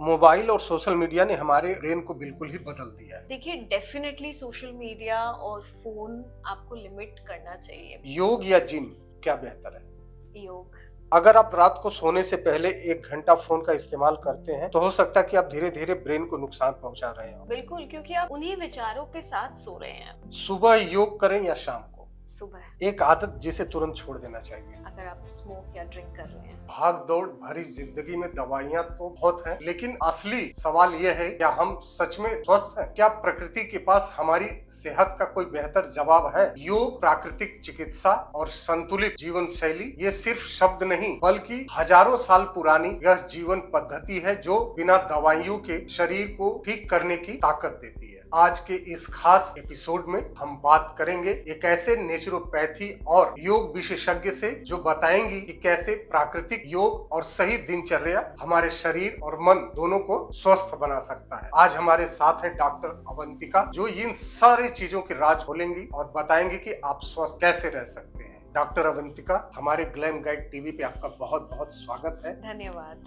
Mobile और social media ने हमारे ब्रेन को बिल्कुल ही बदल दिया है। देखिए डेफिनेटली सोशल मीडिया और फोन आपको लिमिट करना चाहिए। योग या जिम, क्या बेहतर है? योग। अगर आप रात को सोने से पहले 1 घंटा फोन का इस्तेमाल करते हैं तो हो सकता है कि आप धीरे धीरे ब्रेन को नुकसान पहुंचा रहे हो। बिल्कुल, क्योंकि आप उन्हीं विचारों के साथ सो रहे हैं। सुबह योग करें या शाम को? सुबह। एक आदत जिसे तुरंत छोड़ देना चाहिए। अगर आप स्मोक या ड्रिंक कर रहे हैं। भाग दौड़ भरी जिंदगी में दवाइयाँ तो बहुत हैं, लेकिन असली सवाल यह है, क्या हम सच में स्वस्थ हैं? क्या प्रकृति के पास हमारी सेहत का कोई बेहतर जवाब है? योग, प्राकृतिक चिकित्सा और संतुलित जीवन शैली, ये सिर्फ शब्द नहीं बल्कि हजारों साल पुरानी यह जीवन पद्धति है जो बिना दवाइयों के शरीर को ठीक करने की ताकत देती है। आज के इस खास एपिसोड में हम बात करेंगे एक ऐसे नेचुरोपैथी और योग विशेषज्ञ से जो बताएंगी कि कैसे प्राकृतिक योग और सही दिनचर्या हमारे शरीर और मन दोनों को स्वस्थ बना सकता है। आज हमारे साथ है डॉक्टर अवंतिका, जो इन सारी चीजों के राज खोलेंगी और बताएंगे कि आप स्वस्थ कैसे रह सकते हैं। डॉक्टर अवंतिका, हमारे ग्लैम गाइड टीवी पे आपका बहुत बहुत स्वागत है। धन्यवाद।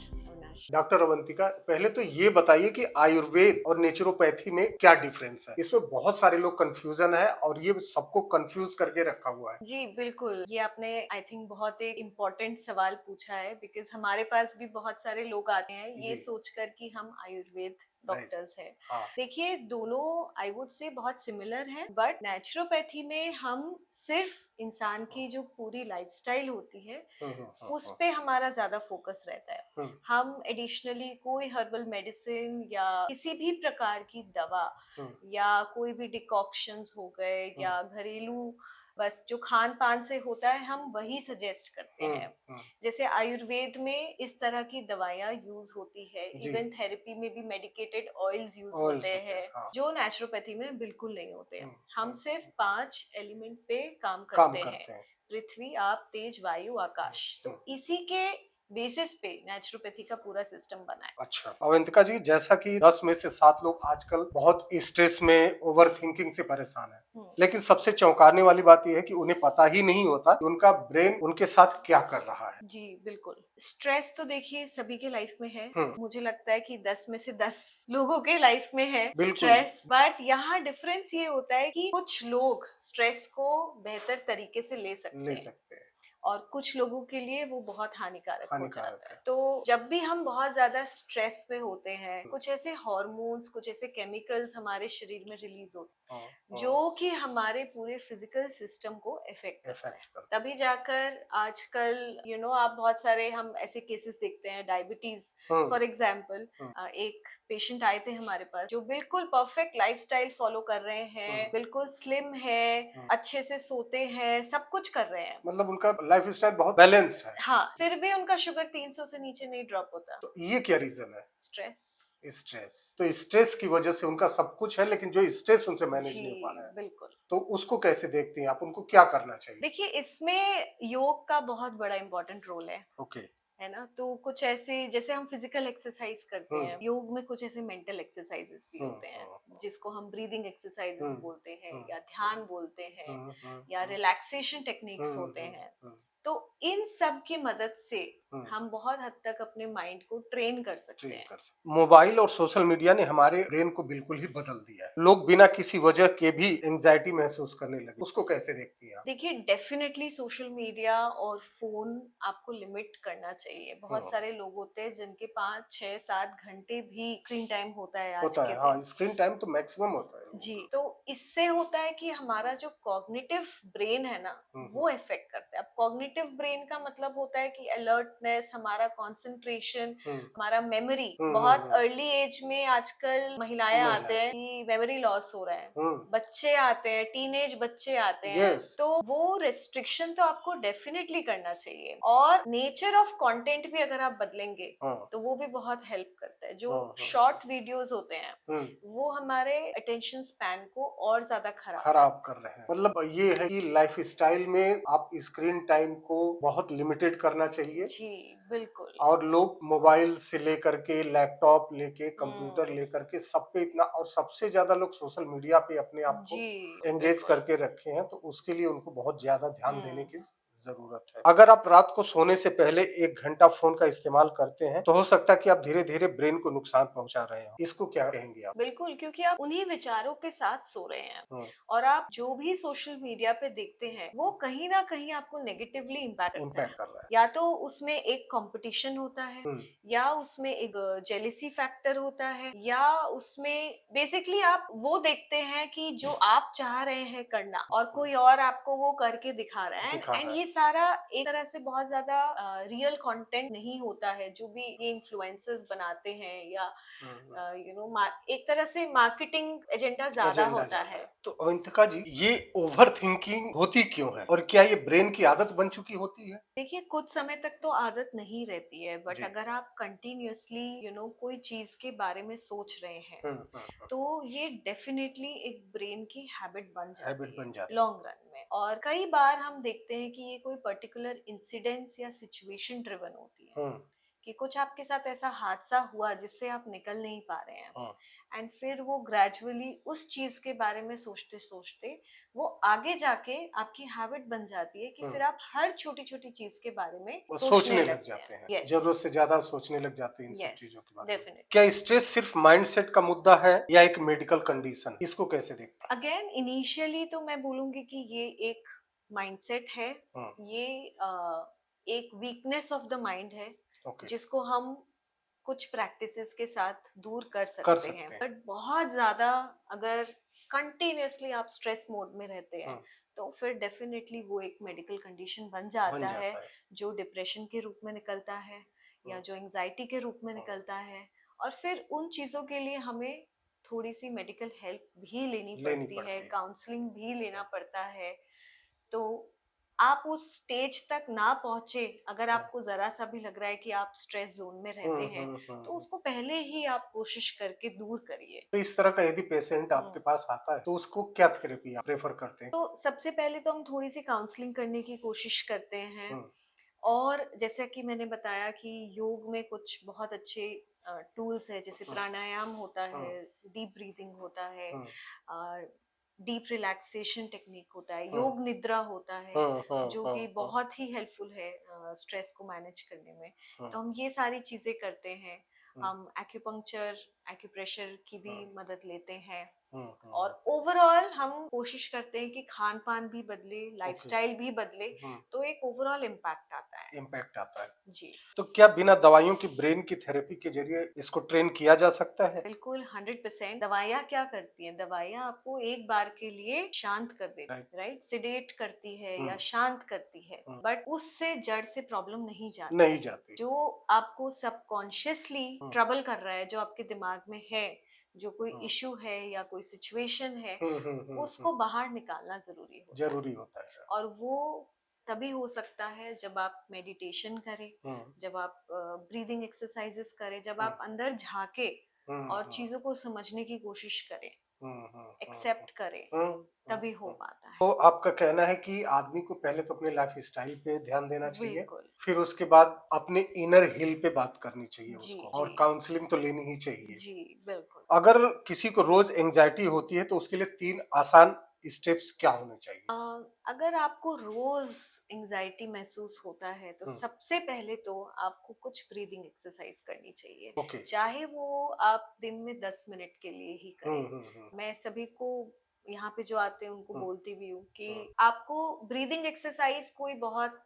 डॉक्टर अवंतिका, पहले तो ये बताइए कि आयुर्वेद और नेचुरोपैथी में क्या डिफरेंस है? इसमें बहुत सारे लोग कंफ्यूजन है और ये सबको कंफ्यूज करके रखा हुआ है। जी बिल्कुल, ये आपने आई थिंक बहुत एक इम्पोर्टेंट सवाल पूछा है, बिकॉज हमारे पास भी बहुत सारे लोग आते हैं ये सोचकर कि हम आयुर्वेद डॉक्टर्स हैं। देखिए दोनों आई वुड से बहुत सिमिलर हैं, बट नेचुरोपैथी में हम सिर्फ इंसान की जो पूरी लाइफस्टाइल होती है उस पे हमारा ज्यादा फोकस रहता है। हम एडिशनली कोई हर्बल मेडिसिन या किसी भी प्रकार की दवा या कोई भी डिकॉक्शंस हो गए या घरेलू बस जो खान पान से होता है हम वही सजेस्ट करते हैं। जैसे आयुर्वेद में इस तरह की दवाइयाँ यूज होती है, इवन थेरेपी में भी मेडिकेटेड ऑयल्स यूज होते हैं जो नेचुरोपैथी में बिल्कुल नहीं होते हैं। हम सिर्फ 5 एलिमेंट पे काम करते हैं, पृथ्वी, आप, तेज, वायु, आकाश। तो इसी के बेसिस पे नेचुरोपैथी का पूरा सिस्टम बना है। अच्छा अवंतिका जी, जैसा कि 10 में से 7 लोग आजकल बहुत स्ट्रेस में, ओवर थिंकिंग से परेशान है, लेकिन सबसे चौंकाने वाली बात यह है कि उन्हें पता ही नहीं होता कि उनका ब्रेन उनके साथ क्या कर रहा है। जी बिल्कुल, स्ट्रेस तो देखिए सभी के लाइफ में है। मुझे लगता है कि 10 में से 10 लोगों के लाइफ में है स्ट्रेस, बट यहाँ डिफरेंस ये होता है कि कुछ लोग स्ट्रेस को बेहतर तरीके से ले सकते हैं और कुछ लोगों के लिए वो बहुत हानिकारक हो जाता है। तो जब भी हम बहुत ज्यादा स्ट्रेस में होते हैं, कुछ ऐसे हार्मोन्स, कुछ ऐसे केमिकल्स हमारे शरीर में रिलीज होते हैं जो कि हमारे पूरे फिजिकल सिस्टम को इफेक्ट करता है। तभी जाकर आजकल आप बहुत सारे हम ऐसे केसेस देखते हैं, डायबिटीज फॉर एग्जाम्पल। एक पेशेंट आए थे हमारे पास जो बिल्कुल परफेक्ट लाइफस्टाइल फॉलो कर रहे हैं, बिल्कुल स्लिम है, अच्छे से सोते हैं, सब कुछ कर रहे हैं, मतलब उनका लाइफस्टाइल बहुत बैलेंस्ड है। हाँ, फिर भी उनका शुगर 300 से नीचे नहीं ड्रॉप होता। तो ये क्या रीजन है? स्ट्रेस। तो स्ट्रेस की वजह से उनका सब कुछ है, लेकिन जो स्ट्रेस उनसे मैनेज नहीं हो पा रहा है। बिल्कुल। तो उसको कैसे देखती हैं आप? उनको क्या करना चाहिए? देखिए इसमें योग का बहुत बड़ा इंपॉर्टेंट रोल है। है ना? तो कुछ ऐसे, जैसे हम फिजिकल एक्सरसाइज करते हैं, योग में कुछ ऐसे मेंटल एक्सरसाइजेस भी होते हैं जिसको हम ब्रीदिंग एक्सरसाइजेस बोलते हैं या ध्यान बोलते हैं या रिलैक्सेशन टेक्निक्स होते हैं। तो इन सब की मदद से हम बहुत हद तक अपने माइंड को ट्रेन कर सकते हैं। मोबाइल और सोशल मीडिया ने हमारे ब्रेन को बिल्कुल ही बदल दिया है। लोग बिना किसी वजह के भी एंजाइटी महसूस करने लगे। उसको कैसे देखती हैं आप? देखिए डेफिनेटली सोशल मीडिया और फोन आपको लिमिट करना चाहिए। बहुत सारे लोग होते हैं जिनके 5, 6, 7 घंटे भी स्क्रीन टाइम होता है आज के दिन। स्क्रीन टाइम तो मैक्सिमम होता है जी। तो इससे होता है कि हमारा जो कॉग्निटिव ब्रेन है ना, वो इफेक्ट करता है। अब कॉग्निटिव ब्रेन का मतलब होता है कि अलर्टनेस, हमारा कंसंट्रेशन, हमारा मेमोरी। बहुत अर्ली एज में आजकल महिलाएं आते हैं कि मेमोरी लॉस हो रहा है, बच्चे आते हैं, टीनेज बच्चे आते हैं। तो वो रेस्ट्रिक्शन तो आपको डेफिनेटली करना चाहिए, और नेचर ऑफ कंटेंट भी अगर आप बदलेंगे तो वो भी बहुत हेल्प करता है। जो शॉर्ट वीडियोस होते हैं वो हमारे अटेंशन स्पैन को और ज्यादा खराब कर रहे हैं। मतलब ये है कि लाइफस्टाइल में आप स्क्रीन टाइम को बहुत लिमिटेड करना चाहिए। जी बिल्कुल। और लोग मोबाइल से लेकर के, लैपटॉप लेके, कंप्यूटर लेकर के, सब पे इतना, और सबसे ज्यादा लोग सोशल मीडिया पे अपने आप को एंगेज करके रखे हैं, तो उसके लिए उनको बहुत ज्यादा ध्यान देने की जरूरत है। अगर आप रात को सोने से पहले 1 घंटा फोन का इस्तेमाल करते हैं तो हो सकता है कि आप धीरे धीरे ब्रेन को नुकसान पहुंचा रहे हो। इसको क्या कहेंगे आप? बिल्कुल, क्योंकि आप उन्हीं विचारों के साथ सो रहे हैं हम्म, और आप जो भी सोशल मीडिया पे देखते हैं वो कहीं ना कहीं आपको नेगेटिवली इम्पैक्ट करता है। इम्पैक्ट कर रहा है। या तो उसमें एक कंपटीशन होता है, हम्म, या उसमें एक जेलिसी फैक्टर होता है, या उसमें बेसिकली आप वो देखते हैं कि जो आप चाह रहे हैं करना और कोई और आपको वो करके दिखा रहा है। दिखा एंड रहा है। ये सारा एक तरह से बहुत ज्यादा रियल कंटेंट नहीं होता है जो भी ये इन्फ्लुएंसर्स बनाते हैं, या एक तरह से मार्केटिंग एजेंडा ज्यादा एजेंडा होता ज्यादा है। है। तो अवंतिका जी, ये ओवर थिंकिंग होती क्यों है और क्या ये ब्रेन की आदत बन चुकी होती है? देखिए, कुछ समय तक तो आदत नहीं रहती है, बट जी। अगर आप कंटिन्यूअसली कोई चीज के बारे में सोच रहे हैं हम्म। तो ये डेफिनेटली एक ब्रेन की हैबिट बन हैबिट जाती है बन जाती लॉन्ग रन में। और कई बार हम देखते हैं कि ये कोई पर्टिकुलर इंसिडेंट्स या सिचुएशन ड्रिवन होती है। है, कि कुछ आपके साथ ऐसा हादसा हुआ जिससे आप निकल नहीं पा रहे हैं, हम्म, एंड फिर वो ग्रेजुअली उस चीज के बारे में सोचते सोचते वो आगे जाके आपकी हैबिट बन जाती है कि हम्म। फिर आप हर छोटी छोटी चीज के बारे में वो सोचने सोचने लग लगते जाते हैं। हैं। यस, जरूरत से ज्यादा सोचने लग जाते हैं इन सब यस, चीजों के बारे में। डेफिनेटली। क्या स्ट्रेस सिर्फ माइंडसेट का मुद्दा है या एक मेडिकल कंडीशन? इसको कैसे देखते अगेन इनिशियली तो मैं बोलूंगी कि ये एक माइंडसेट है, हैं? ये एक वीकनेस ऑफ द माइंड है ओके। जिसको हम कुछ प्रैक्टिसेस के साथ दूर कर कर सकते हैं। सकते हैं। बट बहुत ज्यादा अगर कंटिन्यूअसली आप स्ट्रेस मोड में रहते हैं हम्म, तो फिर डेफिनेटली वो एक मेडिकल कंडीशन बन बन जाता है, जाता है। जो डिप्रेशन के रूप में निकलता है या हम्म, जो एंजाइटी के रूप में हम्म, निकलता है। और फिर उन चीजों के लिए हमें थोड़ी सी मेडिकल हेल्प भी लेनी लेनी पड़ती है, पड़ती है। काउंसलिंग भी लेना पड़ता है। तो आप उस स्टेज तक ना पहुंचे, अगर हम्म, आपको जरा सा भी लग रहा है कि आप स्ट्रेस जोन में रहते हम्म, हैं, हम्म, तो हम्म। उसको पहले ही आप कोशिश करके दूर करिए। तो इस तरह का यदि पेशेंट आपके हम्म। पास आता है तो उसको क्या थेरेपी आप प्रेफर करते हैं? तो सबसे पहले तो हम थोड़ी सी काउंसलिंग करने की कोशिश करते हैं। हम्म, और जैसा कि मैंने बताया कि योग में कुछ बहुत अच्छे टूल्स है, जैसे हम्म, प्राणायाम होता है, हम्म, डीप ब्रीदिंग होता है, हम्म, डीप रिलैक्सेशन टेक्निक होता है, हम्म, योग निद्रा होता है, हम्म, हम्म, जो कि हम्म, बहुत ही हेल्पफुल है स्ट्रेस को मैनेज करने में। हम्म, तो हम ये सारी चीजें करते हैं। हम्म, हम एक्यूपंक्चर, एक्यूप्रेशर की भी हम्म, मदद लेते हैं। हम्म, और ओवरऑल हम कोशिश करते हैं कि खान पान भी बदले, ओके। लाइफस्टाइल भी बदले, हम्म, तो एक ओवरऑल इम्पैक्ट आता है। इम्पैक्ट आता है। जी, तो क्या बिना दवाइयों की ब्रेन की थेरेपी के जरिए इसको ट्रेन किया जा सकता है? बिल्कुल 100%। दवाइयाँ क्या करती हैं? दवाइयाँ आपको एक बार के लिए शांत कर देती राइट। है, राइट, सिडेट करती है या हम्म, शांत करती है, हम्म, बट उससे जड़ से प्रॉब्लम नहीं जाती। नहीं जाती। जो आपको सबकॉन्शियसली हम्म, ट्रबल कर रहा है, जो आपके दिमाग में है, जो कोई हम्म, इशू है या कोई सिचुएशन है, हम्म, हम्म, उसको बाहर निकालना जरूरी होता है। जरूरी होता है। और वो तभी हो सकता है जब आप मेडिटेशन करें, हम्म, जब आप ब्रीदिंग एक्सरसाइजेस करें, जब हम्म, आप अंदर झांके हम्म, और हम्म, चीजों को समझने की कोशिश करें, हम्म, हम्म, एक्सेप्ट करें, हम्म, तभी हो हम्म। पाता है। तो आपका कहना है कि आदमी को पहले तो अपने लाइफ स्टाइल पे ध्यान देना चाहिए, बिल्कुल। फिर उसके बाद अपने इनर हील पे बात करनी चाहिए जी, उसको, जी, और काउंसलिंग तो लेनी ही चाहिए। जी, बिल्कुल। अगर किसी को रोज एंजाइटी होती है तो उसके लिए 3 आसान स्टेप्स क्या होने चाहिए? अ, अगर आपको रोज एंजाइटी महसूस होता है तो हम्म, सबसे पहले तो आपको कुछ ब्रीदिंग एक्सरसाइज करनी चाहिए, ओके। चाहे वो आप दिन में 10 मिनट के लिए ही हम्म, करें। हम्म, मैं सभी को यहाँ पे जो आते हैं उनको हम्म, बोलती भी हूँ कि हम्म, आपको ब्रीदिंग एक्सरसाइज कोई बहुत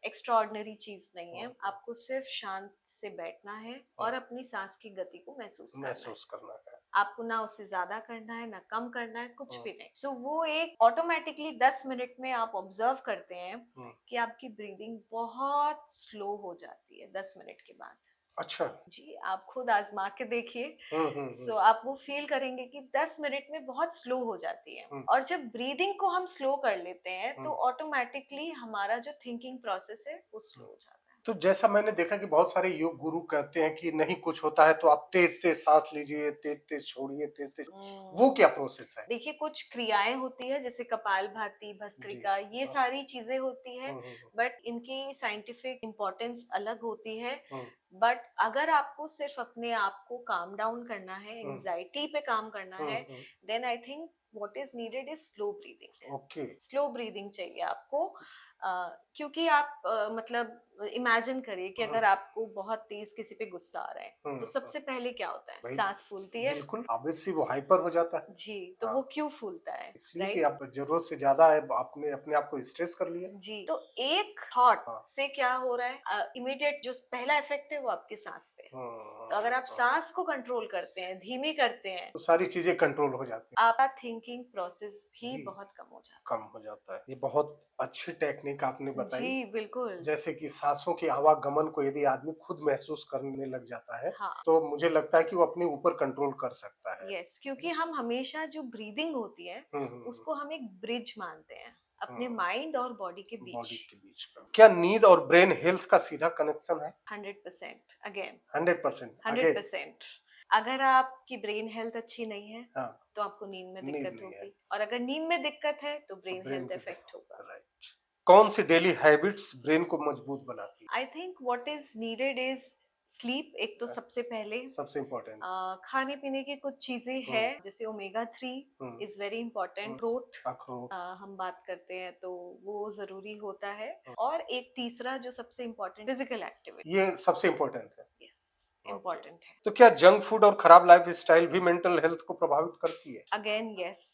एक्स्ट्रॉर्डनरी चीज नहीं है, हम्म, आपको सिर्फ शांत से बैठना है हम्म, और अपनी सांस की गति को महसूस करना है। महसूस करना है। आपको ना उससे ज्यादा करना है ना कम करना है, कुछ हम्म, भी नहीं। सो वो एक ऑटोमेटिकली 10 मिनट में आप ऑब्जर्व करते हैं हम्म, कि आपकी ब्रीदिंग बहुत स्लो हो जाती है 10 मिनट के बाद। अच्छा। जी, आप खुद आजमा के देखिए। हम्म, हम्म, सो आप वो फील करेंगे कि 10 मिनट में बहुत स्लो हो जाती है। हम्म, और जब ब्रीदिंग को हम स्लो कर लेते हैं तो हम्म, ऑटोमेटिकली हमारा जो थिंकिंग प्रोसेस है वो स्लो हो जाता है। तो जैसा मैंने देखा कि बहुत सारे योग गुरु कहते हैं कि नहीं कुछ होता है तो आप तेज तेज सांस लीजिए, तेज तेज छोड़िए, तेज तेज, वो क्या प्रोसेस है? देखिए, कुछ क्रियाएं होती है जैसे कपालभाति, जी। भस्त्रिका, ये हाँ। सारी चीजें होती है, हम्म, बट इनकी साइंटिफिक इम्पोर्टेंस अलग होती है। हम्म, बट अगर आपको सिर्फ अपने आप को काम डाउन करना है, हम्म, एंजाइटी पे काम करना है, hmm, then I think what is needed is slow breathing. Okay. Slow breathing चाहिए आपको। क्योंकि आप मतलब इमेजिन करिए कि अगर आपको बहुत तेज किसी पे गुस्सा आ रहा है तो सबसे पहले क्या होता है, सांस फूलती है। बिल्कुल, ऑब्वियसली वो हाइपर हो जाता है जी, तो वो क्यों फूलता है? इसलिए कि राइट, आप जरूरत से ज्यादा है, आपने अपने आप को स्ट्रेस कर लिया। जी। तो एक थॉट से क्या हो रहा है, इमीडिएट जो पहला इफेक्ट है वो आपकी सांस पे है। तो अगर आप सांस को कंट्रोल करते हैं, धीमी करते हैं, तो सारी चीजें कंट्रोल हो जाती हैं, आपका थिंकिंग प्रोसेस भी बहुत कम हो जाता है। कम हो जाता है। ये बहुत अच्छी टेक्निक आपने बताई। जी बिल्कुल। जैसे कि सांसों के आवागमन को यदि आदमी खुद महसूस करने लग जाता है, हाँ, तो मुझे लगता है कि वो अपने ऊपर कंट्रोल कर सकता है। यस, क्योंकि हम हमेशा जो ब्रीदिंग होती है उसको हम एक ब्रिज मानते हैं अपने माइंड और बॉडी के बीच। बॉडी के बीच का क्या नींद और ब्रेन हेल्थ का सीधा कनेक्शन है? 100% अगेन, 100% अगेन। 100%। अगर आपकी ब्रेन हेल्थ अच्छी नहीं है हाँ, तो आपको नींद में नींद दिक्कत नहीं है होगी, और अगर नींद में दिक्कत है तो तो ब्रेन ब्रेन हेल्थ की इफेक्ट होगा। राइट। कौन सी डेली हैबिट्स ब्रेन को मजबूत बनाती आई think what is needed is sleep. एक तो है? सबसे पहले सबसे इम्पोर्टेंट। खाने पीने की कुछ चीजें हैं जैसे ओमेगा 3 इज वेरी इंपॉर्टेंट। अखरोट, अखरोट। हम बात करते हैं तो वो जरूरी होता है। और एक तीसरा जो सबसे इम्पोर्टेंट, फिजिकल एक्टिविटी, ये सबसे इम्पोर्टेंट है। यस, इम्पोर्टेंट है। तो क्या जंक फूड और खराब लाइफ स्टाइल भी मेंटल हेल्थ को प्रभावित करती है? अगेन यस,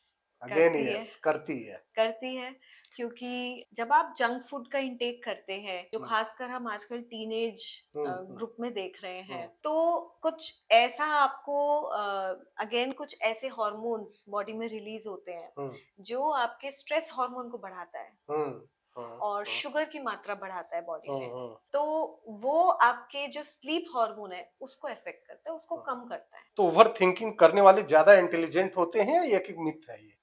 अगेन करती है, यस, करती है। करती है। क्योंकि जब आप जंक फूड का इंटेक करते हैं, जो खासकर हम आजकल टीनेज ग्रुप में देख रहे हैं, तो कुछ ऐसा आपको अगेन कुछ ऐसे हार्मोन्स बॉडी में रिलीज होते हैं जो आपके स्ट्रेस हार्मोन को बढ़ाता है और शुगर की मात्रा बढ़ाता है बॉडी में। तो वो आपके जो स्लीप हार्मोन है उसको इफेक्ट करता है, उसको कम करता है। तो ओवर थिंकिंग करने वाले ज्यादा इंटेलिजेंट होते हैं या एक मिथ है ये?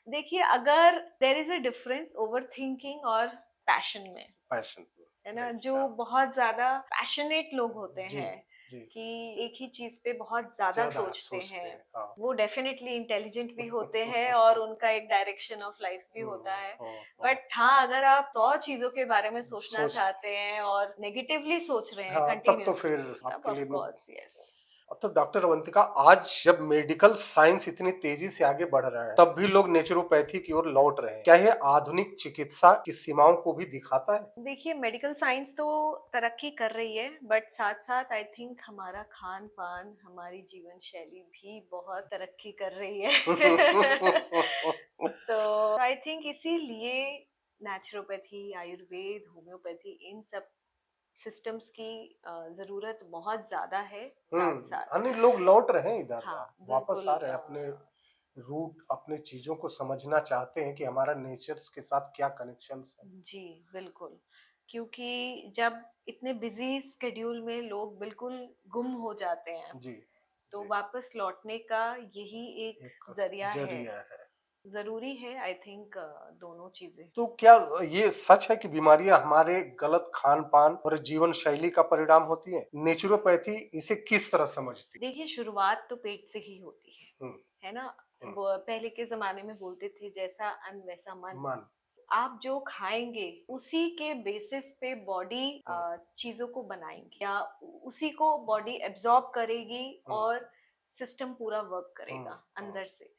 देखिए, अगर there is a difference over thinking और पैशन में, पैशन है ना। जो बहुत ज्यादा पैशनेट लोग होते जी, हैं जी। कि एक ही चीज पे बहुत ज्यादा सोचते हैं, हाँ। वो डेफिनेटली इंटेलिजेंट भी होते हैं और उनका एक डायरेक्शन ऑफ लाइफ भी होता है। बट हाँ, अगर आप 100 चीजों के बारे में सोचना चाहते हैं और नेगेटिवली सोच रहे हैं तब तो कंटिन्यूअसली, फिर तब आपके ऑफ लिए कोर्स यस। तो डॉक्टर अवंतिका, आज जब मेडिकल साइंस इतनी तेजी से आगे बढ़ रहा है, तब भी लोग नेचुरोपैथी की ओर लौट रहे हैं। क्या ये आधुनिक चिकित्सा की सीमाओं को भी दिखाता है? देखिए, मेडिकल साइंस तो तरक्की कर रही है, बट साथ साथ आई थिंक हमारा खान पान, हमारी जीवन शैली भी बहुत तरक्की कर रही है। तो आई थिंक इसीलिए नेचुरोपैथी, आयुर्वेद, होम्योपैथी, इन सब सिस्टम्स की जरूरत बहुत ज्यादा है साथ साथ। अन्य लोग लौट रहे हैं इधर, हाँ वापस बिल्कुल, आ रहे हैं अपने रूट, अपने चीजों को समझना चाहते हैं कि हमारा नेचर्स के साथ क्या कनेक्शंस है। जी बिल्कुल। क्योंकि जब इतने बिजी स्केड्यूल में लोग बिल्कुल गुम हो जाते हैं, जी, तो जी। वापस लौटने का यही एक जरिया है। जरिया है। जरूरी है आई थिंक दोनों चीजें। तो क्या ये सच है कि बीमारियां हमारे गलत खान पान और जीवन शैली का परिणाम होती है? नेचुरोपैथी इसे किस तरह समझती देखिए, शुरुआत तो पेट से ही होती है? है ना। वो पहले के जमाने में बोलते थे, जैसा अन्न वैसा मन। मन। आप जो खाएंगे उसी के बेसिस पे बॉडी चीजों को बनाएंगी, या उसी को बॉडी एब्जॉर्ब करेगी और सिस्टम पूरा वर्क करेगा अंदर से।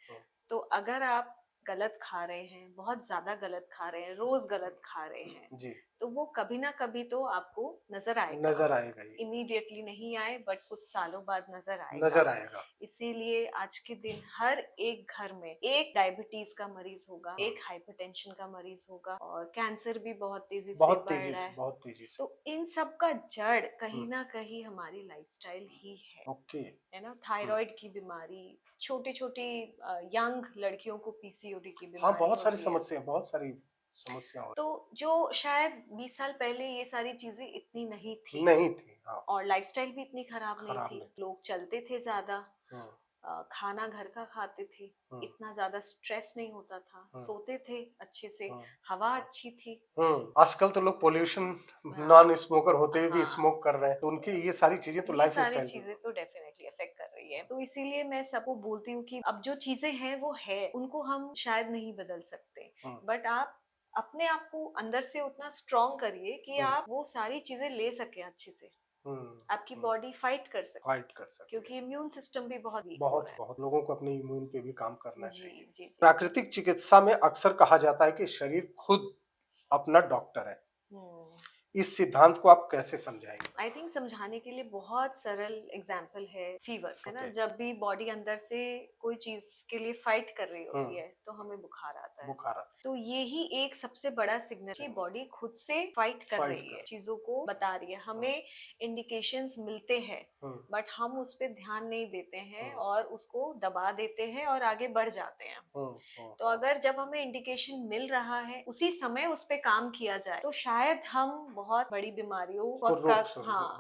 तो अगर आप गलत खा रहे हैं, बहुत ज्यादा गलत खा रहे हैं, रोज गलत खा रहे हैं, जी, तो वो कभी ना कभी तो आपको नजर आएगा। नजर आएगा ही। इमीडिएटली नहीं आए, बट कुछ सालों बाद नजर आएगा। नजर आएगा। इसीलिए आज के दिन हर एक घर में एक डायबिटीज का मरीज होगा, एक हाइपरटेंशन का मरीज होगा, और कैंसर भी बहुत तेजी से बढ़ रहा है। बहुत तेजी से। तो इन सब का जड़ कहीं ना कहीं हमारी लाइफस्टाइल ही है। ओके। है ना। थायराइड की बीमारी, छोटी छोटी यंग लड़कियों को पीसीओडी की हाँ, बीमारी बहुत सारी होती है। समस्या, बहुत सारी समस्या हो तो जो शायद 20 साल पहले ये सारी चीजें इतनी नहीं थी, नहीं थी। हाँ, और लाइफस्टाइल भी इतनी खराब नहीं खराब थी। नहीं थी। लोग चलते थे ज्यादा, हम्म, खाना घर का खाते थे, इतना ज्यादा स्ट्रेस नहीं होता था, सोते थे अच्छे से, हवा अच्छी थी। आजकल तो लोग पोल्यूशन, हाँ, नॉन स्मोकर होते हुए भी हाँ, स्मोक कर रहे हैं, तो उनकी ये सारी चीजें तो ये लाइफ सारी स्टाइल चीजें तो डेफिनेटली अफेक्ट कर रही है। तो इसीलिए मैं सबको बोलती हूँ कि अब जो चीजें हैं वो है, उनको हम शायद नहीं बदल सकते, बट आप अपने आप को अंदर से उतना स्ट्रॉन्ग करिए कि आप वो सारी चीजें ले सके अच्छे से। आपकी बॉडी फाइट कर सकती है क्योंकि इम्यून सिस्टम भी बहुत वीक हो बहुत रहा है। बहुत लोगों को अपने इम्यून पे भी काम करना जी चाहिए। जी जी। प्राकृतिक चिकित्सा में अक्सर कहा जाता है कि शरीर खुद अपना डॉक्टर है। हम्म। इस सिद्धांत को आप कैसे समझाएंगे? आई थिंक समझाने के लिए बहुत सरल एग्जाम्पल है फीवर, है ना। ओके। जब भी बॉडी अंदर से कोई चीज के लिए फाइट कर रही होती हम्म। है तो हमें बुखार आता है। बुखार आता तो ये ही एक सबसे बड़ा सिग्नल कि बॉडी खुद से फाइट कर फाइट रही है, कर चीजों को बता रही है। हमें इंडिकेशंस मिलते हैं हम्म, बट हम उस पर ध्यान नहीं देते हैं हम्म, और उसको दबा देते हैं और आगे बढ़ जाते हैं। तो अगर जब हमें इंडिकेशन मिल रहा है उसी समय उस पे काम किया जाए तो शायद हम बहुत बड़ी बीमारियों को का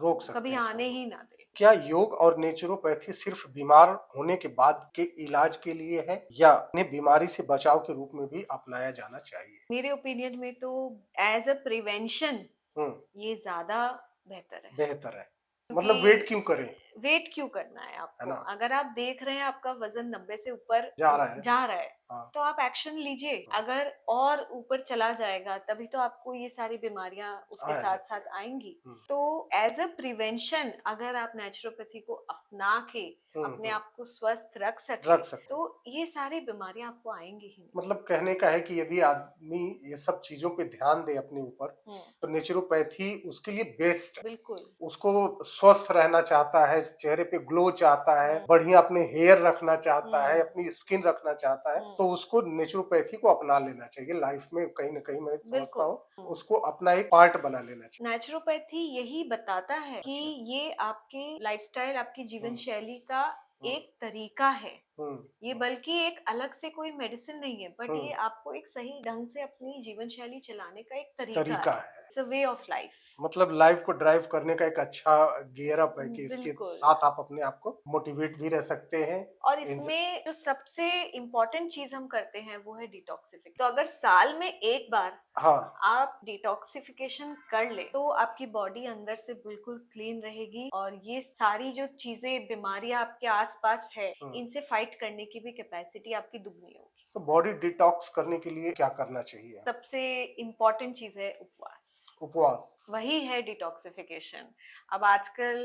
रोक सकते कभी हैं आने इसको। ही ना दे। क्या योग और नेचुरोपैथी सिर्फ बीमार होने के बाद के इलाज के लिए है या इन्हें बीमारी से बचाव के रूप में भी अपनाया जाना चाहिए? मेरे ओपिनियन में तो एज अ प्रिवेंशन हम्म, ये ज्यादा बेहतर है। बेहतर है। मतलब क्योंकि वेट क्यों करें, वेट क्यों करना है है आपको? ना? अगर आप देख रहे हैं आपका वजन 90 से ऊपर जा रहा है। जा रहा है हाँ, तो आप एक्शन लीजिए। हाँ, अगर और ऊपर चला जाएगा तभी तो आपको ये सारी बीमारियां उसके आ साथ जाती साथ है। आएंगी। हम्म, तो एज अ प्रिवेंशन अगर आप नेचुरोपैथी को अपना के अपने हम्म, आप को स्वस्थ रख सके रख सकते तो हैं। ये सारी बीमारियां आपको आएंगी ही नहीं। मतलब कहने का है कि यदि आदमी ये सब चीजों पे ध्यान दे अपने ऊपर तो नेचुरोपैथी उसके लिए बेस्ट है। बिल्कुल। उसको स्वस्थ रहना चाहता है, चेहरे पे ग्लो चाहता है, हम्म बढ़िया अपने हेयर रखना चाहता है, हम्म अपनी स्किन रखना चाहता है, हम्म, तो उसको नेचुरोपैथी को अपना लेना चाहिए लाइफ में। कहीं ना कहीं मैं समझता बिल्कुल। हूँ उसको अपना एक पार्ट बना लेना चाहिए। नेचुरोपैथी यही बताता है कि अच्छा। ये आपके लाइफस्टाइल, आपकी जीवन हम्म, शैली का हम्म, एक तरीका है। हम्म, ये बल्कि एक अलग से कोई मेडिसिन नहीं है बट ये हम्म, आपको एक सही ढंग से अपनी जीवन शैली चलाने का एक तरीका तरीका है। है। It's a way of life. मतलब लाइफ को ड्राइव करने का एक अच्छा गियर अप है कि इसके बिल्कुल। साथ आप अपने आप को मोटिवेट भी रह सकते हैं। और इसमें जो सबसे इम्पोर्टेंट चीज हम करते हैं वो है डिटॉक्सिफिक। तो अगर साल में एक बार हाँ, आप डिटॉक्सिफिकेशन कर ले तो आपकी बॉडी अंदर से बिल्कुल क्लीन रहेगी और ये सारी जो चीजें, बीमारियां आपके आसपास है, इनसे फाइट करने की भी कैपेसिटी आपकी दुगनी होगी। तो बॉडी डिटॉक्स करने के लिए क्या करना चाहिए? सबसे इम्पोर्टेंट चीज है उपवास। उपवास। वही है डिटॉक्सिफिकेशन। अब आजकल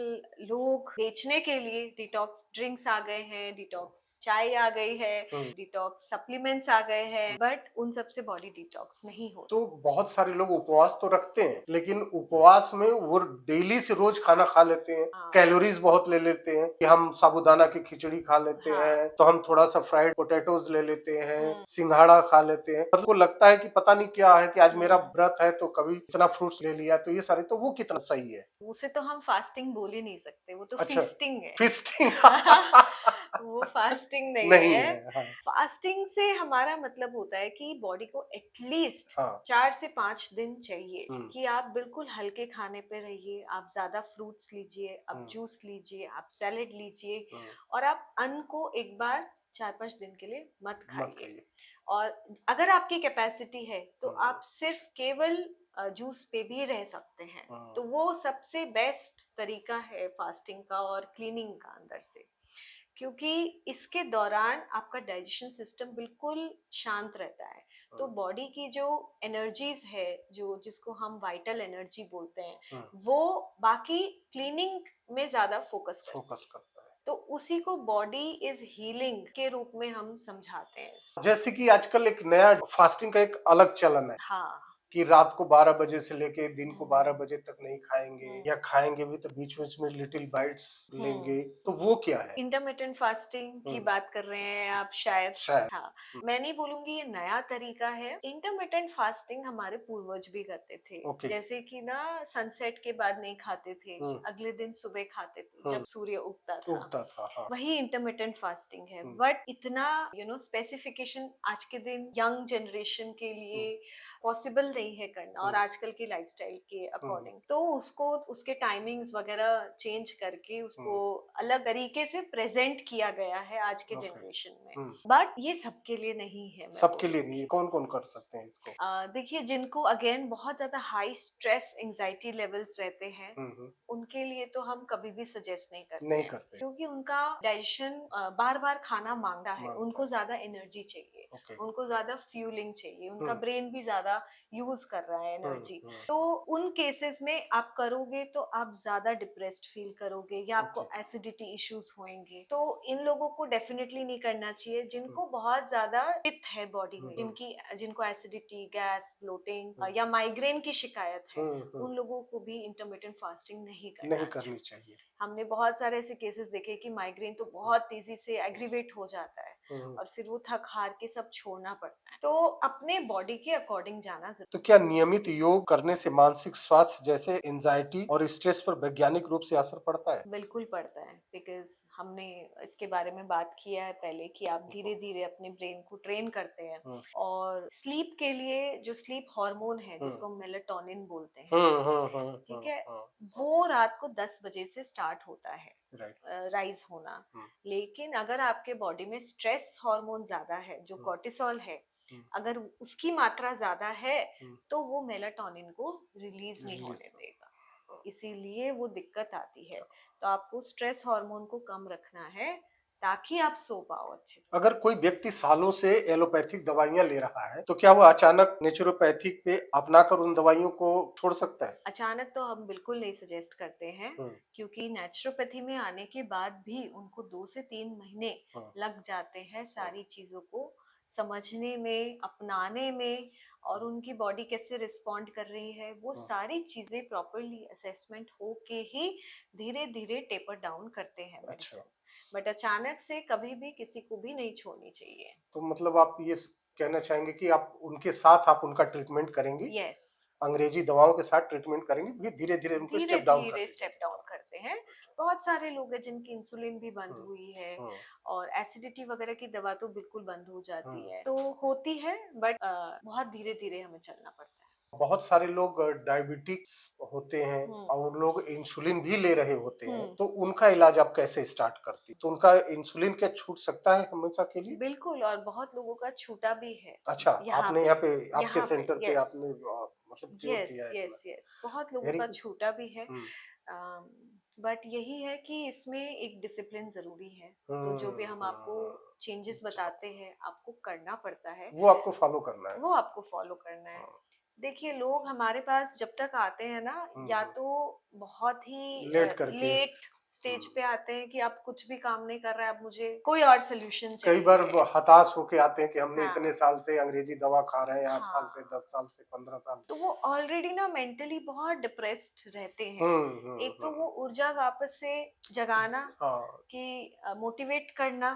लोग बेचने के लिए डिटॉक्स ड्रिंक्स आ गए हैं, डिटॉक्स चाय आ गई है, डिटॉक्स सप्लीमेंट्स आ गए हैं, बट उन सब से बॉडी डिटॉक्स नहीं होता। तो बहुत सारे लोग उपवास तो रखते हैं लेकिन उपवास में वो डेली से रोज खाना खा लेते हैं, हाँ। कैलोरीज बहुत ले लेते हैं कि हम साबूदाना की खिचड़ी खा लेते हाँ। हैं, तो हम थोड़ा सा फ्राइड पोटैटोज ले लेते हैं, सिंघाड़ा खा लेते हैं। मतलब को लगता है कि पता नहीं क्या है कि आज मेरा व्रत है तो कभी इतना फ्रूट्स ले लिया, तो ये सारे, तो वो कितना सही है? उसे तो हम फास्टिंग बोल ही नहीं सकते, वो तो अच्छा, फीस्टिंग है। फिस्टिंग वो फास्टिंग नहीं नहीं है। है। हाँ, फास्टिंग से हमारा मतलब होता है कि बॉडी को एटलीस्ट हाँ, 4 से 5 दिन चाहिए हम्म, कि आप बिल्कुल हल्के खाने पे रहिए, आप ज्यादा फ्रूट्स लीजिए, आप जूस लीजिए, आप सैलेड लीजिए और आप अन्न को एक बार 4-5 दिन के लिए मत मत खाइए। खाइए। और अगर आपकी कैपेसिटी है तो आप सिर्फ केवल जूस पे भी रह सकते हैं। तो वो सबसे बेस्ट तरीका है फास्टिंग का और क्लीनिंग का अंदर से, क्योंकि इसके दौरान आपका डाइजेशन सिस्टम बिल्कुल शांत रहता है। तो बॉडी की जो एनर्जीज है, जो जिसको हम वाइटल एनर्जी बोलते हैं, वो बाकी क्लीनिंग में ज्यादा फोकस करता है। तो उसी को बॉडी इज हीलिंग के रूप में हम समझाते हैं। जैसे कि आजकल एक नया फास्टिंग का एक अलग चलन है हाँ। कि रात को 12 बजे से लेके दिन को 12 बजे तक नहीं खाएंगे, या खाएंगे भी तो बीच बीच में लिटिल बाइट्स लेंगे, तो वो क्या है? इंटरमिटेंट फास्टिंग की बात कर रहे हैं आप शायद। हाँ, मैं नहीं बोलूंगी ये नया तरीका है। इंटरमिटेंट फास्टिंग हमारे पूर्वज भी करते थे। जैसे कि ना सनसेट के बाद नहीं खाते थे, अगले दिन सुबह खाते थे जब सूर्य उगता था। हाँ। वही इंटरमिटेंट फास्टिंग है। बट इतना स्पेसिफिकेशन आज के दिन यंग जनरेशन के लिए पॉसिबल नहीं है करना, और आजकल की लाइफस्टाइल के अकॉर्डिंग तो उसको उसके टाइमिंग्स वगैरह चेंज करके उसको अलग तरीके से प्रेजेंट किया गया है आज के जनरेशन में। बट ये सबके लिए नहीं है। सबके लिए नहीं है। कौन कौन कर सकते हैं इसको? देखिए, जिनको अगेन बहुत ज्यादा हाई स्ट्रेस एंजाइटी लेवल्स रहते हैं उनके लिए तो हम कभी भी सजेस्ट नहीं करते क्योंकि उनका डाइजेशन बार बार खाना मांगता है, उनको ज्यादा एनर्जी चाहिए, उनको ज्यादा फ्यूलिंग चाहिए, उनका ब्रेन भी ज्यादा ज्यादा यूज कर रहा है एनर्जी, तो उन केसेस में आप करोगे तो आप ज्यादा डिप्रेस्ड फील करोगे या आपको एसिडिटी इश्यूज होंगे। तो इन लोगों को डेफिनेटली नहीं करना चाहिए जिनको बहुत ज्यादा पित्त है बॉडी में, जिनको एसिडिटी, गैस, ब्लोटिंग या माइग्रेन की शिकायत है, उन लोगों को भी इंटरमिटेंट फास्टिंग नहीं करनी चाहिए। हमने बहुत सारे ऐसे केसेस देखे कि माइग्रेन तो बहुत तेजी से एग्रीवेट हो जाता है और फिर वो थक हार के सब छोड़ना पड़ता है। तो अपने बॉडी के अकॉर्डिंग जाना जरूरी। तो क्या नियमित योग करने से मानसिक स्वास्थ्य जैसे एंजाइटी और स्ट्रेस पर वैज्ञानिक रूप से असर पड़ता है? बिल्कुल पड़ता है, बिकॉज हमने इसके बारे में बात किया है पहले कि आप धीरे धीरे अपने ब्रेन को ट्रेन करते हैं और स्लीप के लिए जो स्लीप हार्मोन है जिसको मेलेटोनिन बोलते हैं, ठीक है, वो रात को 10 बजे से स्टार्ट होता है राइज होना। लेकिन अगर आपके बॉडी में स्ट्रेस हार्मोन ज्यादा है जो कोर्टिसोल है, अगर उसकी मात्रा ज्यादा है तो वो मेलाटोनिन को रिलीज नहीं होने देगा, इसीलिए वो दिक्कत आती है। तो आपको स्ट्रेस हार्मोन को कम रखना है ताकि आप सो पाओ अच्छे से। अगर कोई व्यक्ति सालों से एलोपैथिक दवाइयां ले रहा है तो क्या वो अचानक नेचुरोपैथिक पे अपनाकर उन दवाइयों को छोड़ सकता है? अचानक तो हम बिल्कुल नहीं सजेस्ट करते हैं, क्योंकि नेचुरोपैथी में आने के बाद भी उनको 2 से 3 महीने लग जाते हैं सारी चीजों को समझने में, अपनाने में, और उनकी बॉडी कैसे रिस्पॉन्ड कर रही है वो सारी चीजें प्रॉपरली असेसमेंट हो के ही धीरे धीरे टेपर डाउन करते हैं मेडिसिन्स। बट अचानक से कभी भी किसी को भी नहीं छोड़नी चाहिए। तो मतलब आप ये कहना चाहेंगे कि आप उनके साथ आप उनका ट्रीटमेंट करेंगे? यस, अंग्रेजी दवाओं के साथ ट्रीटमेंट करेंगे, फिर धीरे धीरे उनको स्टेप डाउन करते हैं। बहुत सारे लोग हैं जिनकी इंसुलिन भी बंद हुई है और एसिडिटी वगैरह की दवा तो बिल्कुल बंद हो जाती है, तो होती है, बट बहुत धीरे धीरे हमें चलना पड़ता है। बहुत सारे लोग डायबिटिक्स होते हैं और लोग इंसुलिन भी ले रहे होते हैं, तो उनका इलाज आप कैसे स्टार्ट करती? तो उनका इंसुलिन क्या छूट सकता है हमेशा के लिए? बिल्कुल, और बहुत लोगों का छूटा भी है। अच्छा, आपने यहाँ पे आपके सेंटर पे आपने मतलब किया है? यस, बहुत लोगों का छूटा भी है। बट यही है कि इसमें एक डिसिप्लिन जरूरी है, तो जो भी हम आपको चेंजेस बताते हैं आपको करना पड़ता है, वो आपको फॉलो करना है। देखिए, लोग हमारे पास जब तक आते हैं ना, या तो बहुत ही लेट स्टेज पे आते हैं कि आप कुछ भी काम नहीं कर रहे हैं, अब मुझे कोई और सोल्यूशन चाहिए। कई बार हताश होके आते हैं कि हमने इतने साल से अंग्रेजी दवा खा रहे हैं, 8 साल से, 10 साल से, 15 साल से, तो वो ऑलरेडी ना मेंटली बहुत डिप्रेस्ड रहते हैं। एक तो वो ऊर्जा वापस से जगाना, कि मोटिवेट करना,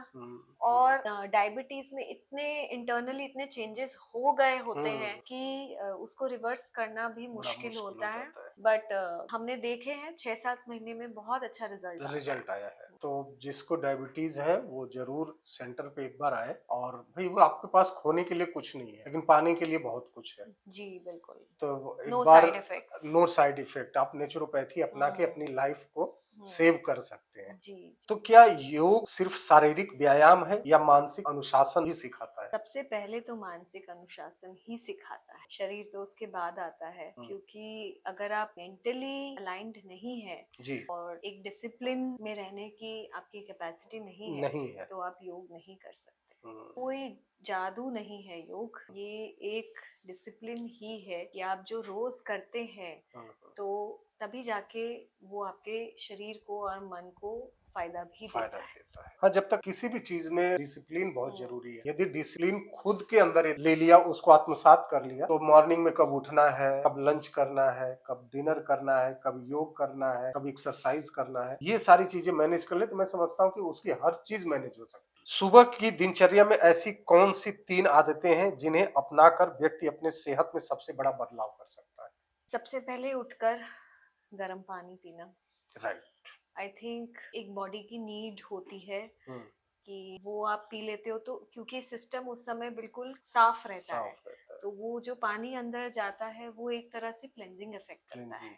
और डायबिटीज में इतने इंटरनली इतने चेंजेस हो गए होते हैं कि उसको रिवर्स करना भी मुश्किल होता है। बट हमने देखे हैं 6-7 महीने में बहुत अच्छा रिजल्ट आया है। तो जिसको डायबिटीज है वो जरूर सेंटर पे एक बार आए, और भाई वो आपके पास खोने के लिए कुछ नहीं है लेकिन पाने के लिए बहुत कुछ है। जी बिल्कुल। तो एक नो बार side effects. No side effect, आप नेचुरोपैथी अपना के अपनी लाइफ को सेव कर सकते हैं। जी। तो क्या योग सिर्फ शारीरिक व्यायाम है या मानसिक अनुशासन ही सिखाता है? सबसे पहले तो मानसिक अनुशासन ही सिखाता है, शरीर तो उसके बाद आता है, क्योंकि अगर आप मेंटली अलाइंड नहीं है जी, और एक डिसिप्लिन में रहने की आपकी कैपेसिटी नहीं है तो आप योग नहीं कर सकते। कोई जादू नहीं है योग, ये एक डिसिप्लिन ही है कि आप जो रोज करते हैं तो तभी जाके वो आपके शरीर को और मन को फायदा देता है। हाँ, जब तक किसी भी चीज में डिसिप्लिन बहुत जरूरी है। यदि डिसिप्लिन खुद के अंदर ले लिया, उसको आत्मसात कर लिया, तो मॉर्निंग में कब उठना है, कब लंच करना है, कब डिनर करना है, कब योग करना है, कब एक्सरसाइज करना है, ये सारी चीजें मैनेज कर ले तो मैं समझता हूँ कि उसकी हर चीज मैनेज हो सकती है। सुबह की दिनचर्या में ऐसी कौन सी 3 आदतें हैं जिन्हें अपनाकर व्यक्ति अपने सेहत में सबसे बड़ा बदलाव कर सकता है? सबसे पहले उठकर गर्म पानी पीना। राइट। आई थिंक एक बॉडी की नीड होती है कि वो आप पी लेते हो, तो क्योंकि सिस्टम उस समय बिल्कुल साफ रहता है, तो वो जो पानी अंदर जाता है वो एक तरह से क्लेंजिंग इफेक्ट करता है,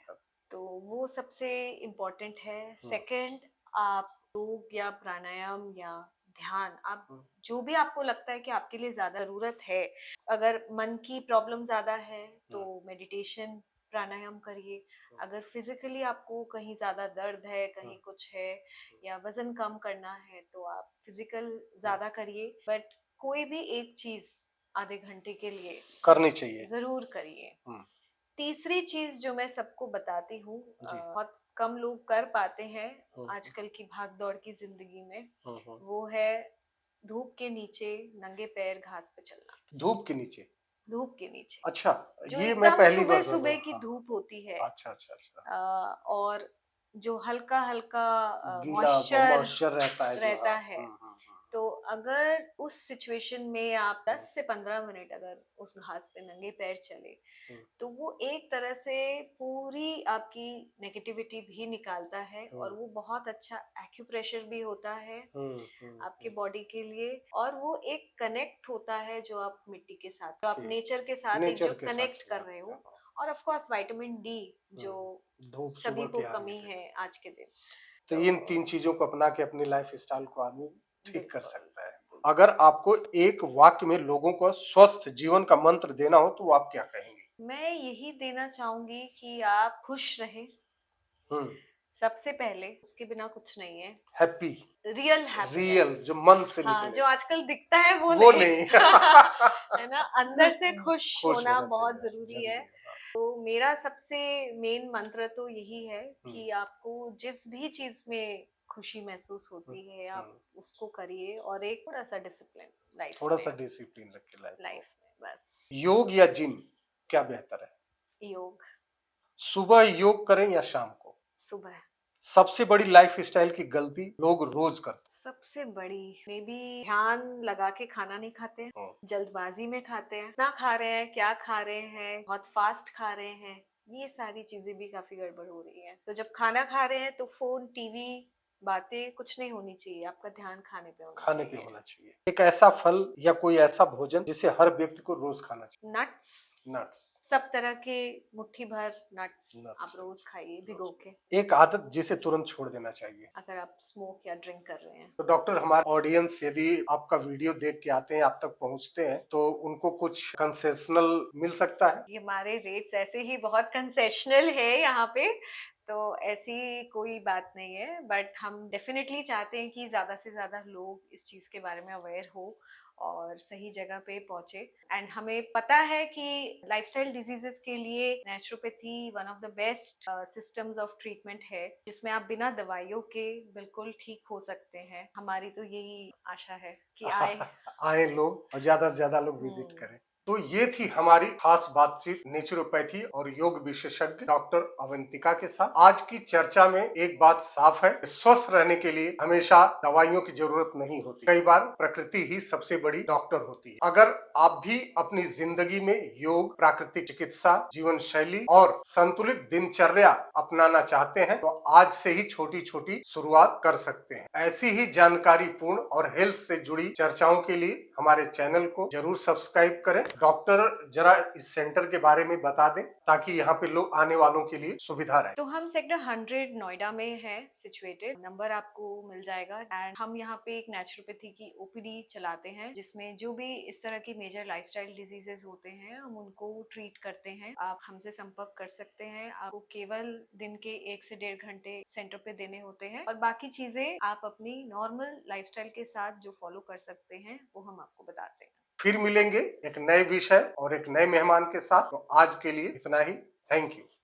तो वो सबसे इम्पोर्टेंट है। सेकंड, आप योग या प्राणायाम या ध्यान, आप जो भी आपको लगता है कि आपके लिए ज्यादा जरूरत है, अगर मन की प्रॉब्लम ज्यादा है तो मेडिटेशन, प्राणायाम करिए। अगर फिजिकली आपको कहीं ज्यादा दर्द है, कहीं कुछ है, या वजन कम करना है तो आप फिजिकल ज्यादा करिए। बट कोई भी एक चीज आधे घंटे के लिए करनी चाहिए। जरूर करिए। हम्म, तीसरी चीज जो मैं सबको बताती हूँ, जी। बहुत कम लोग कर पाते हैं हम्म, आजकल की भाग दौड़ की जिंदगी में, हम्म। वो है धूप के नीचे नंगे पैर घास पे चलना। धूप के नीचे? धूप के नीचे, अच्छा, जो ये मैं एकदम पहली सुबह बार सुन रहा सुबह हूँ। की हाँ, धूप होती है, अच्छा अच्छा अच्छा। और जो हल्का हल्का गीला मॉइस्चर मॉइस्चर रहता है जो, रहता हाँ। है। तो अगर उस सिचुएशन में आप हम्म, 10 से 15 मिनट अगर उस घास पे नंगे पैर चले, हम्म, तो वो एक तरह से पूरी आपकी नेगेटिविटी भी निकालता है, और वो बहुत अच्छा एक्यूप्रेशर भी होता है आपके बॉडी के लिए, और वो एक कनेक्ट होता है जो आप मिट्टी के साथ, तो आप नेचर के साथ एक नेचर जो के साथ कनेक्ट कर रहे हो। और ऑफ कोर्स विटामिन डी जो धूप सभी सुबह को की आ रही कमी है, है आज के दिन। तो इन 3 चीजों को अपना के अपनी लाइफ स्टाइल को आदमी ठीक कर बिल्कुल। सकता है। अगर आपको एक वाक्य में लोगों को स्वस्थ जीवन का मंत्र देना हो तो आप क्या कहेंगे? मैं यही देना चाहूंगी कि आप खुश रहे, हम्म, सबसे पहले, उसके बिना कुछ नहीं है। हैप्पी, रियल रियल, हैप्पीनेस, जो मन से हाँ, निकले, जो आजकल दिखता है वो वो नहीं। नहीं। है ना, अंदर से खुश खुश होना होना बहुत चाहिए, जरूरी है। जरूरी है। हाँ। तो मेरा सबसे मेन मंत्र तो यही है हम्म, कि आपको जिस भी चीज में खुशी महसूस होती है आप उसको करिए, और एक थोड़ा सा डिसिप्लिन लाइफ थोड़ा में, सा डिसिप्लिन रखे लाइफ को। लाइफ में बस। योग या जिम, क्या बेहतर है? योग। सुबह योग करें या शाम को? सुबह। सबसे बड़ी लाइफ स्टाइल की गलती लोग रोज करते सबसे बड़ी मे बी ध्यान लगा के खाना नहीं खाते हैं, हैं। जल्दबाजी में खाते हैं, ना खा रहे हैं, क्या खा रहे हैं, बहुत फास्ट खा रहे हैं, ये सारी चीजें भी काफी गड़बड़ हो रही हैं। तो जब खाना खा रहे हैं तो फोन, टीवी, बातें कुछ नहीं होनी चाहिए, आपका ध्यान खाने पे होना खाने पे चाहिए। होना चाहिए। एक ऐसा फल या कोई ऐसा भोजन जिसे हर व्यक्ति को रोज खाना चाहिए? Nuts, nuts. सब तरह के मुट्ठी भर नट्स नट्स आप रोज खाइए भिगो के। एक आदत जिसे तुरंत छोड़ देना चाहिए? अगर आप स्मोक या ड्रिंक कर रहे हैं। तो डॉक्टर, हमारे ऑडियंस यदि आपका वीडियो देख के आते हैं, आप तक पहुंचते हैं, तो उनको कुछ कंसेशनल मिल सकता है? ये हमारे रेट्स ऐसे ही बहुत कंसेशनल है यहाँ पे, तो ऐसी कोई बात नहीं है, बट हम डेफिनेटली चाहते हैं कि ज्यादा से ज्यादा लोग इस चीज के बारे में अवेयर हो और सही जगह पे पहुंचे। एंड हमें पता है कि लाइफस्टाइल डिजीजेस के लिए naturopathy one of the best systems of treatment है, जिसमें आप बिना दवाइयों के बिल्कुल ठीक हो सकते हैं। हमारी तो यही आशा है कि आए आए लोग और ज्यादा से ज्यादा लोग विजिट करें। तो ये थी हमारी खास बातचीत नेचुरोपैथी और योग विशेषज्ञ डॉक्टर अवंतिका के साथ। आज की चर्चा में एक बात साफ है, स्वस्थ रहने के लिए हमेशा दवाइयों की जरूरत नहीं होती, कई बार प्रकृति ही सबसे बड़ी डॉक्टर होती है। अगर आप भी अपनी जिंदगी में योग, प्राकृतिक चिकित्सा, जीवन शैली और संतुलित दिनचर्या अपनाना चाहते हैं, तो आज से ही छोटी छोटी शुरुआत कर सकते हैं। ऐसी ही जानकारी पूर्ण और हेल्थ से जुड़ी चर्चाओं के लिए हमारे चैनल को जरूर सब्सक्राइब करें। डॉक्टर, जरा इस सेंटर के बारे में बता दें ताकि यहाँ पे लोग आने वालों के लिए सुविधा रहे। तो हम सेक्टर 100 नोएडा में है सिचुएटेड, नंबर आपको मिल जाएगा। एंड हम यहाँ पे एक नेचुरोपैथी की ओपीडी चलाते हैं, जिसमें जो भी इस तरह की मेजर लाइफस्टाइल डिजीजेस होते हैं हम उनको ट्रीट करते हैं। आप हमसे संपर्क कर सकते हैं। आपको केवल दिन के 1 से 1.5 घंटे सेंटर पे देने होते हैं, और बाकी चीजें आप अपनी नॉर्मल लाइफस्टाइल के साथ जो फॉलो कर सकते हैं वो हम आपको बताते हैं। फिर मिलेंगे एक नए विषय और एक नए मेहमान के साथ। तो आज के लिए इतना ही। Thank you.